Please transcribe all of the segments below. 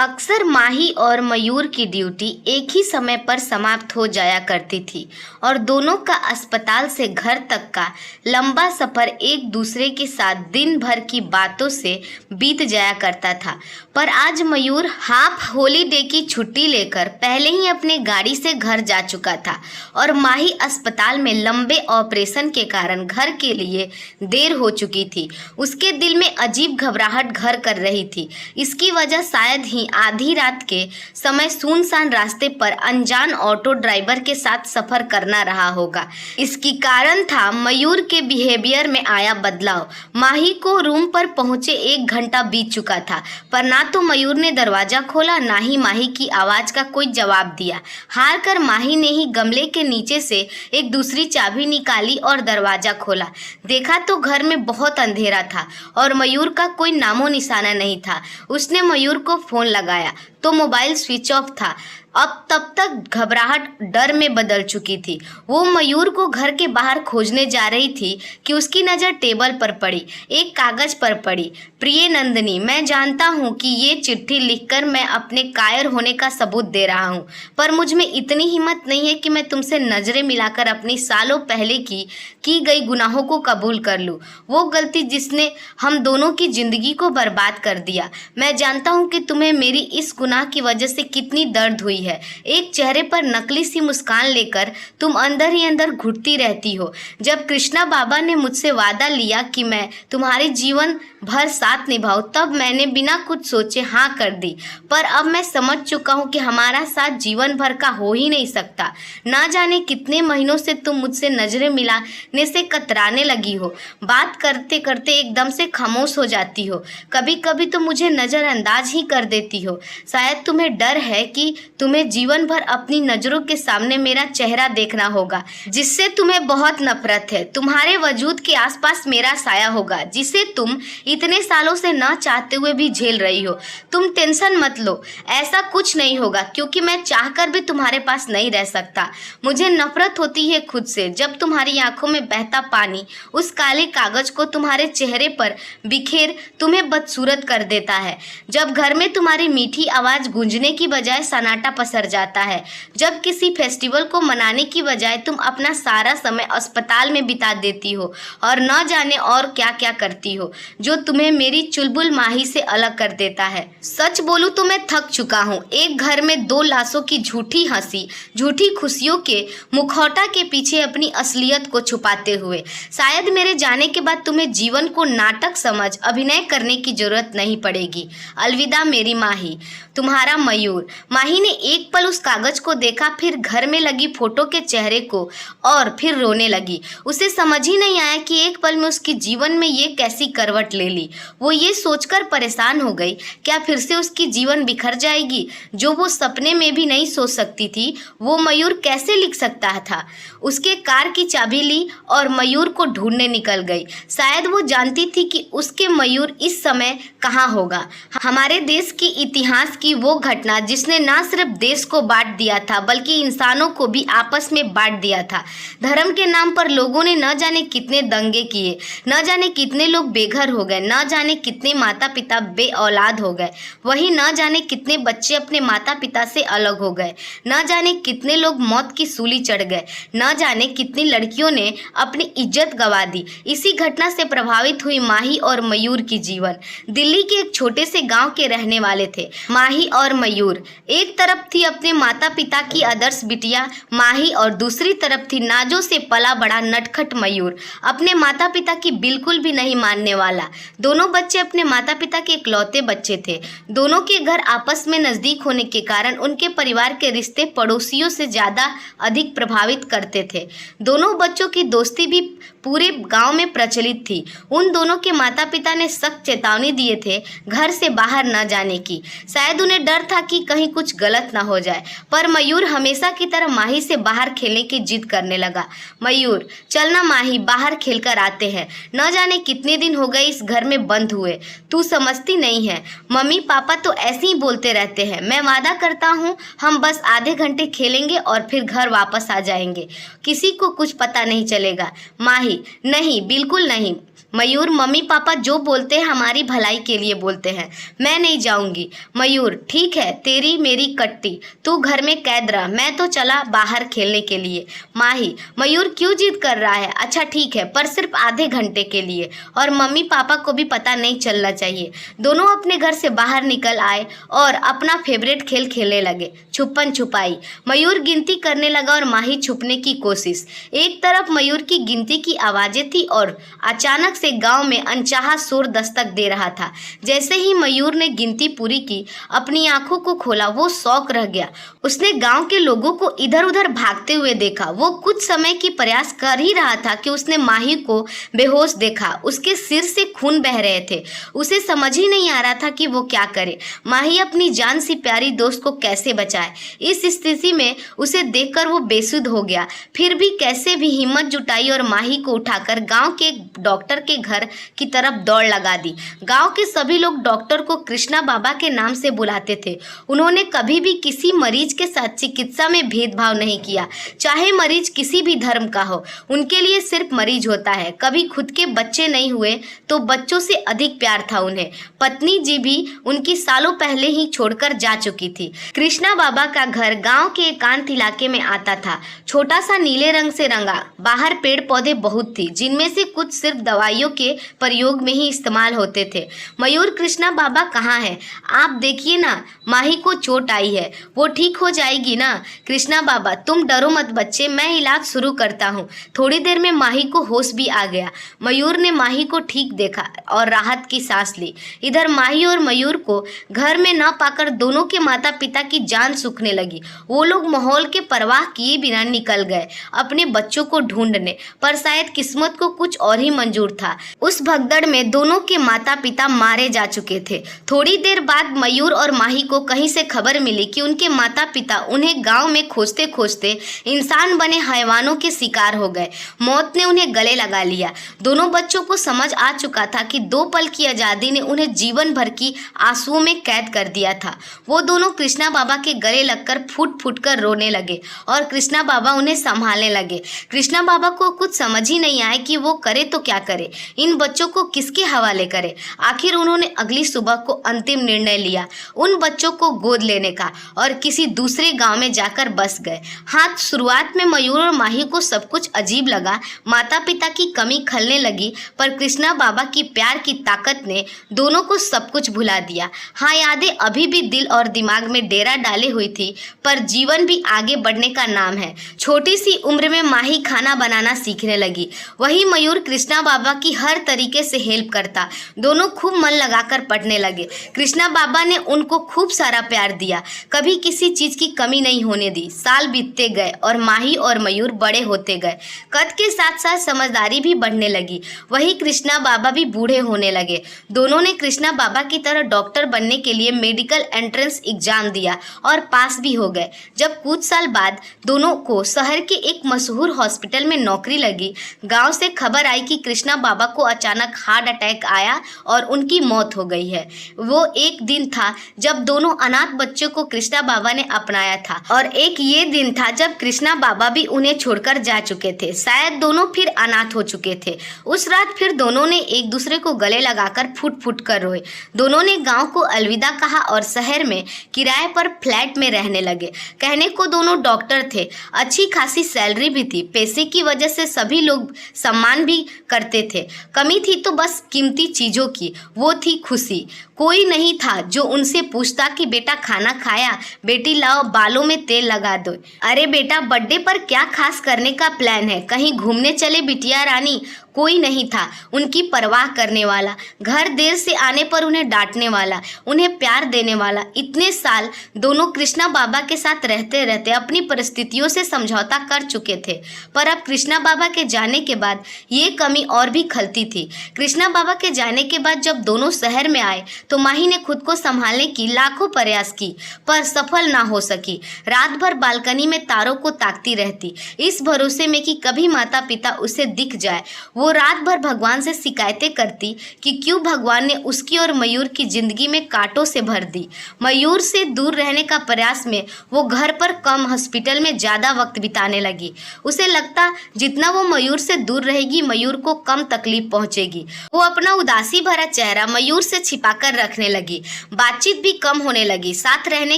अक्सर माही और मयूर की ड्यूटी एक ही समय पर समाप्त हो जाया करती थी और दोनों का अस्पताल से घर तक का लंबा सफर एक दूसरे के साथ दिन भर की बातों से बीत जाया करता था। पर आज मयूर हाफ हॉलीडे की छुट्टी लेकर पहले ही अपने गाड़ी से घर जा चुका था और माही अस्पताल में लंबे ऑपरेशन के कारण घर के लिए देर हो चुकी थी। उसके दिल में अजीब घबराहट घर कर रही थी। इसकी वजह शायद ही आधी रात के समय सुनसान रास्ते पर अनजान ऑटो ड्राइवर के साथ सफर करना रहा होगा। इसकी कारण था मयूर के बिहेवियर में आया बदलाव। माही को रूम पर पहुंचे 1 घंटा बीत चुका था, पर ना तो मयूर ने दरवाजा खोला, ना ही माही की आवाज का कोई जवाब दिया। हार कर माही ने ही गमले के नीचे से एक दूसरी चाबी निकाली और दरवाजा खोला। देखा तो घर में बहुत अंधेरा था और मयूर का कोई नामो निशाना नहीं था। उसने मयूर को फोन लगाया तो मोबाइल स्विच ऑफ था। अब तब तक घबराहट डर में बदल चुकी थी। वो मयूर को घर के बाहर खोजने जा रही थी कि उसकी नज़र टेबल पर पड़ी, एक कागज पर पड़ी। प्रिय नंदिनी, मैं जानता हूँ कि ये चिट्ठी लिखकर मैं अपने कायर होने का सबूत दे रहा हूँ, पर मुझ में इतनी हिम्मत नहीं है कि मैं तुमसे नजरें मिलाकर अपनी सालों पहले की गई गुनाहों को कबूल कर लूँ। वो गलती जिसने हम दोनों की जिंदगी को बर्बाद कर दिया। मैं जानता हूँ कि तुम्हें मेरी इस गुनाह की वजह से कितनी दर्द हुई है। एक चेहरे पर नकली सी मुस्कान लेकर तुम अंदर ही अंदर घुटती रहती हो। जब कृष्णा बाबा ने मुझसे वादा लिया कि मैं तुम्हारे जीवन भर साथ निभाऊं, तब मैंने बिना कुछ सोचे हाँ कर दी। पर अब मैं समझ चुका हूँ कि हमारा साथ जीवन भर का हो ही नहीं सकता। ना जाने कितने महीनों से तुम मुझसे नजरें मिलाने से कतराने लगी हो। बात करते करते एकदम से खामोश हो जाती हो। कभी कभी तो मुझे नजरअंदाज ही कर देती हो। शायद तुम्हें डर है कि तुम्हें जीवन भर अपनी नजरों के सामने मेरा चेहरा देखना होगा, जिससे तुम्हें बहुत नफरत है। तुम्हारे वजूद के आसपास मेरा साया होगा, जिसे तुम इतने सालों से न चाहते हुए भी झेल रही हो। तुम टेंशन मत लो, ऐसा कुछ नहीं होगा, क्योंकि मैं चाहकर भी तुम्हारे पास नहीं रह सकता। मुझे नफरत होती है खुद से जब तुम्हारी आंखों में बहता पानी उस काले कागज को तुम्हारे चेहरे पर बिखेर तुम्हें बदसूरत कर देता है। जब घर में तुम्हारी मीठी आवाज गूंजने की बजाय सन्नाटा पसर जाता है। जब किसी फेस्टिवल को मनाने की बजाय तुम अपना सारा समय अस्पताल में बिता देती हो और न जाने और क्या क्या करती हो, जो तुम्हें मेरी चुलबुल माही से अलग कर देता है। सच बोलूं तो मैं थक चुका हूँ। एक घर में 2 लाशों की झूठी हंसी, झूठी खुशियों के मुखौटा के पीछे अपनी असलियत को छुपाते हुए। शायद मेरे जाने के बाद तुम्हें जीवन को नाटक समझ अभिनय करने की जरूरत नहीं पड़ेगी। अलविदा मेरी माही, तुम्हारा मयूर। माही ने एक पल उस कागज को देखा, फिर घर में लगी फोटो के चेहरे को, और फिर रोने लगी। उसे समझ ही नहीं आया कि एक पल में उसके जीवन में ये कैसी करवट ले ली। वो ये सोचकर परेशान हो गई, क्या फिर से उसकी जीवन बिखर जाएगी, जो वो सपने में भी नहीं सोच सकती थी। वो मयूर कैसे लिख सकता था। उसके कार की चाबी ली और मयूर को ढूंढने निकल गई। शायद वो जानती थी कि उसके मयूर इस समय कहाँ होगा। हमारे देश की इतिहास की वो घटना जिसने ना सिर्फ देश को बांट दिया था, बल्कि इंसानों को भी आपस में बांट दिया था। धर्म के नाम पर लोगों ने न जाने कितने दंगे किए, न जाने कितने लोग बेघर हो गए, न जाने कितने माता पिता बे औलाद हो गए, वही न जाने कितने बच्चे अपने माता पिता से अलग हो गए, न जाने कितने लोग मौत की सूली चढ़ गए, न जाने कितनी लड़कियों ने अपनी इज्जत गंवा दी। इसी घटना से प्रभावित हुई माही और मयूर की जीवन। दिल्ली के एक छोटे से गांव के रहने वाले थे माही और मयूर। एक तरफ थी अपने माता पिता की आदर्श बिटिया माही और दूसरी तरफ थी नाजों से पला बड़ा नटखट मयूर, अपने माता पिता की बिल्कुल भी नहीं मानने वाला। दोनों बच्चे अपने माता पिता के इकलौते बच्चे थे। दोनों के घर आपस में नजदीक होने के कारण उनके परिवार के रिश्ते पड़ोसियों से ज्यादा अधिक प्रभावित करते थे। दोनों बच्चों की दोस्ती भी पूरे गांव में प्रचलित थी। उन दोनों के माता पिता ने सख्त चेतावनी दिए थे घर से बाहर न जाने की। शायद उन्हें डर था कि कहीं कुछ गलत न हो जाए, पर मयूर हमेशा की तरह माही से बाहर खेलने की जिद करने लगा। मयूर, चलना माही, बाहर खेलकर आते हैं। न जाने कितने दिन हो गए इस घर में बंद हुए। तू समझती नहीं है, मम्मी पापा तो ऐसे ही बोलते रहते हैं। मैं वादा करता हूँ हम बस आधे घंटे खेलेंगे और फिर घर वापस आ जाएंगे। किसी को कुछ पता नहीं चलेगा। माही, नहीं, बिल्कुल नहीं। मयूर, मम्मी पापा जो बोलते हैं हमारी भलाई के लिए बोलते हैं, मैं नहीं जाऊंगी। मयूर, ठीक है, तेरी मेरी कट्टी, तू घर में कैद रह, मैं तो चला बाहर खेलने के लिए। माही, मयूर क्यों जिद कर रहा है? अच्छा ठीक है, पर सिर्फ आधे घंटे के लिए, और मम्मी पापा को भी पता नहीं चलना चाहिए। दोनों अपने घर से बाहर निकल आए और अपना फेवरेट खेल खेलने लगे, छुपन छुपाई। मयूर गिनती करने लगा और माही छुपने की कोशिश। एक तरफ मयूर की गिनती की आवाजें थी और अचानक से गांव में अनचाहा शोर दस्तक दे रहा था। जैसे ही मयूर ने गिनती पूरी की, अपनी आंखों को खोला, वो शौक रह गया। उसने गांव के लोगों को इधर उधर भागते हुए देखा। वो कुछ समय की प्रयास कर ही रहा था कि उसने माही को बेहोश देखा। उसके सिर से खून बह रहे थे। उसे समझ ही नहीं आ रहा था कि वो क्या करे। माही अपनी जान सी प्यारी दोस्त को कैसे बचाए। इस स्थिति में उसे देखकर वो बेसुध हो गया। फिर भी कैसे भी हिम्मत जुटाई और माही को उठाकर गांव के डॉक्टर के घर की तरफ दौड़ लगा दी। गांव के सभी लोग डॉक्टर को कृष्णा बाबा के नाम से बुलाते थे। उन्होंने कभी भी किसी मरीज के साथ चिकित्सा में भेदभाव नहीं किया, चाहे मरीज किसी भी धर्म का हो। उनके लिए सिर्फ मरीज होता है। कभी खुद के बच्चे नहीं हुए तो बच्चों से अधिक प्यार था उन्हें। पत्नी जी भी उनकी सालों पहले ही छोड़कर जा चुकी थी। कृष्णा बाबा का घर गांव के एकांत इलाके में आता था। छोटा सा नीले रंग से रंगा, बाहर पेड़ पौधे बहुत थी, जिनमें से कुछ सिर्फ दवाइयों के प्रयोग में ही इस्तेमाल होते थे। मयूर, कृष्णा बाबा कहाँ है? आप देखिए ना, माही को चोट आई है, वो ठीक हो जाएगी ना? कृष्णा बाबा, तुम डरो मत बच्चे, मैं इलाज शुरू करता हूँ। थोड़ी देर में माही को होश भी आ गया। मयूर ने माही को ठीक देखा और राहत की सांस ली। इधर माही और मयूर को घर में न पाकर दोनों के माता पिता की जान सूखने लगी। वो लोग माहौल के परवाह किए बिना निकल गए अपने बच्चों को ढूंढने, पर शायद किस्मत को कुछ और ही मंजूर था। उस भगदड़ में दोनों के माता पिता मारे जा चुके थे। थोड़ी देर बाद मयूर और माही को कहीं से खबर मिली कि उनके माता पिता उन्हें गांव में खोजते खोजते इंसान बने हैवानों के शिकार हो गए। मौत ने उन्हें गले लगा लिया। दोनों बच्चों को समझ आ चुका था कि 2 पल की आज़ादी ने उन्हें जीवन भर की आंसुओं में कैद कर दिया था। वो दोनों कृष्णा बाबा के गले लगकर फूट फूट कर रोने लगे और कृष्णा बाबा उन्हें संभालने लगे। कृष्णा बाबा को कुछ समझ ही नहीं आया कि वो करे तो क्या करे, इन बच्चों को किसके हवाले करे। आखिर उन्होंने अगली सुबह को अंतिम निर्णय लिया, उन बच्चों को गोद लेने का, और किसी दूसरे गांव में जाकर बस गए। हाँ, शुरुआत में मयूर और माही को सब कुछ अजीब लगा। माता पिता की कमी खलने लगी, पर कृष्णा बाबा की प्यार की ताकत ने दोनों को सब कुछ भुला दिया। हाँ, यादें अभी भी दिल और दिमाग में डेरा डाले हुई थी, पर जीवन भी आगे बढ़ने का नाम है। छोटी सी उम्र में माही खाना बनाना सीखने लगी। वही मयूर कृष्णा बाबा की हर तरीके से हेल्प करता। दोनों खूब मन लगाकर पढ़ने लगे। कृष्णा बाबा ने उनको खूब सारा प्यार दिया, कभी किसी चीज की कमी नहीं होने दी। साल बीतते गए और माही और मयूर बड़े होते गए। कद के साथ साथ समझदारी भी बढ़ने लगी। वही कृष्णा बाबा भी बूढ़े होने लगे। दोनों ने कृष्णा बाबा की तरह डॉक्टर बनने के लिए मेडिकल एंट्रेंस एग्जाम दिया और पास भी हो गए। जब कुछ साल बाद दोनों को शहर के एक मशहूर हॉस्पिटल में नौकरी लगी, गांव से खबर आई कि कृष्णा बाबा को अचानक हार्ट अटैक आया और उनकी मौत हो गई है। वो एक दिन था जब दोनों अनाथ बच्चों को कृष्णा बाबा ने अपनाया था, और एक ये दिन था जब कृष्णा बाबा भी उन्हें छोड़कर जा चुके थे। शायद दोनों फिर अनाथ हो चुके थे। उस रात फिर दोनों ने एक दूसरे को गले लगाकर फुट फुट कर रोए। दोनों ने गांव को अलविदा कहा और शहर में किराए पर फ्लैट में रहने लगे। कहने को दोनों डॉक्टर थे, अच्छी खासी सैलरी भी थी। पैसे की वजह से सभी लोग सम्मान भी करते थे। कमी थी तो बस कीमती चीजों की, वो थी खुशी। कोई नहीं था जो उनसे पूछता कि बेटा खाना खाया, बेटी लाओ बालों में तेल लगा दो, अरे बेटा बर्थडे पर क्या खास करने का प्लान है, कहीं घूमने चले बिटिया रानी। कोई नहीं था उनकी परवाह करने वाला, घर देर से आने पर उन्हें डांटने वाला, उन्हें प्यार देने वाला। इतने साल दोनों कृष्णा बाबा के साथ रहते रहते अपनी परिस्थितियों से समझौता कर चुके थे, पर अब कृष्णा बाबा के जाने के बाद ये कमी और भी खलती थी। कृष्णा बाबा के जाने के बाद जब दोनों शहर में आए तो माही ने खुद को संभालने की लाखों प्रयास की पर सफल ना हो सकी। रात भर बालकनी में तारों को ताकती रहती, इस भरोसे में कि कभी माता पिता उसे दिख जाए। वो रात भर भगवान से शिकायतें करती कि क्यों भगवान ने उसकी और मयूर की जिंदगी में कांटों से भर दी। मयूर से दूर रहने का प्रयास में वो घर पर कम, हॉस्पिटल में ज़्यादा वक्त बिताने लगी। उसे लगता जितना वो मयूर से दूर रहेगी मयूर को कम तकलीफ पहुंचेगी। वो अपना उदासी भरा चेहरा मयूर से छिपाकर रखने लगी। बातचीत भी कम होने लगी। साथ रहने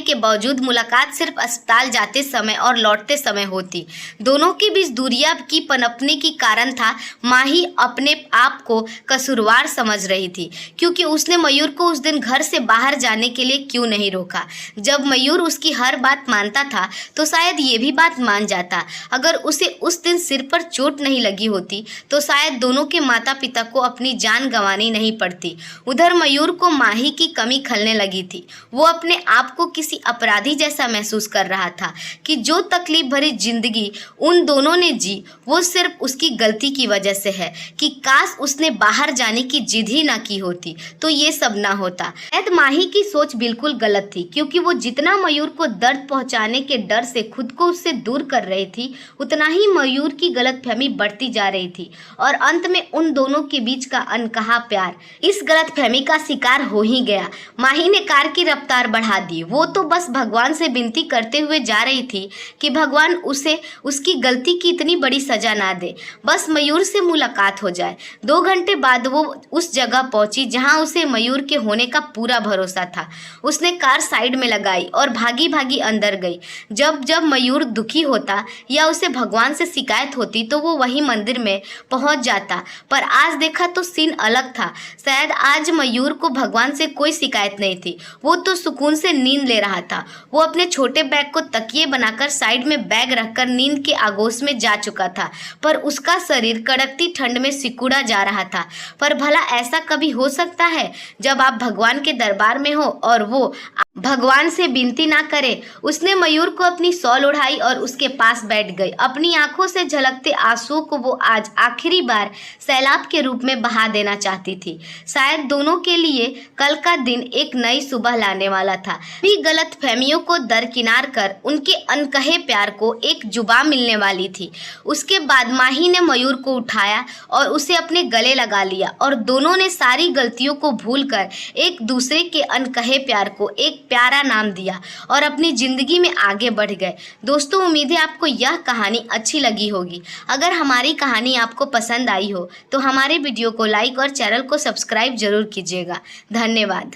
के बावजूद मुलाकात सिर्फ अस्पताल जाते समय और लौटते समय होती। दोनों के बीच दूरियां की पनपने की कारण था माही अपने आप को कसूरवार समझ रही थी, क्योंकि उसने मयूर को उस दिन घर से बाहर जाने के लिए क्यों नहीं रोका। जब मयूर उसकी हर बात मानता था तो शायद ये भी बात मान जाता। अगर उसे उस दिन सिर पर चोट नहीं लगी होती तो शायद दोनों के माता पिता को अपनी जान गंवानी नहीं पड़ती। उधर मयूर को माही की कमी खलने लगी थी। वो अपने आप को किसी अपराधी जैसा महसूस कर रहा था कि जो तकलीफ भरी जिंदगी उन दोनों ने जी वो सिर्फ उसकी गलती की वजह से है, कि काश उसने बाहर जाने की जिद ही ना की होती तो ये सब ना होता। शायद माही की सोच बिल्कुल गलत थी, क्योंकि वो जितना मयूर को दर्द पहुंचाने के डर से खुद को उससे दूर कर रही थी उतना ही मयूर की गलतफहमी बढ़ती जा रही थी और अंत में उन दोनों के बीच का अनकहा प्यार इस गलतफहमी का शिकार हो ही गया। माही ने कार की रफ्तार बढ़ा दी। वो तो बस भगवान से विनती करते हुए जा रही थी कि भगवान उसे उसकी गलती की इतनी बड़ी सजा ना दे, बस मयूर से मुलाकात हो जाए। 2 घंटे बाद वो उस जगह पहुंची जहां उसे मयूर के होने का पूरा भरोसा था। उसने कार साइड में लगाई और भागी भागी अंदर गई। जब जब मयूर दुखी होता या उसे भगवान से शिकायत होती तो वो वही मंदिर में पहुंच जाता, पर आज देखा तो सीन अलग था। शायद आज मयूर को भगवान से कोई शिकायत नहीं थी। वो तो सुकून से नींद ले रहा था। वो अपने छोटे बैग को तकिए बनाकर साइड में बैग रखकर नींद के आगोश में जा चुका था, पर उसका शरीर कड़कती ठंड में सिकुड़ा जा रहा था। पर भला ऐसा कभी हो सकता है जब आप भगवान के दरबार में हो और वो भगवान से विनती ना करे। उसने मयूर को अपनी शॉल उड़ाई और उसके पास बैठ गई। अपनी आंखों से झलकते आंसुओं को वो आज आखिरी बार सैलाब के रूप में बहा देना चाहती थी। शायद दोनों के लिए कल का दिन एक नई सुबह लाने वाला था। भी गलत फहमियों को दरकिनार कर उनके अनकहे प्यार को एक जुबान मिलने वाली थी। उसके बाद माही ने मयूर को उठाया और उसे अपने गले लगा लिया और दोनों ने सारी गलतियों को भूलकर एक दूसरे के अनकहे प्यार को एक प्यारा नाम दिया और अपनी जिंदगी में आगे बढ़ गए। दोस्तों, उम्मीद है आपको यह कहानी अच्छी लगी होगी। अगर हमारी कहानी आपको पसंद आई हो तो हमारे वीडियो को लाइक और चैनल को सब्सक्राइब जरूर कीजिएगा। धन्यवाद।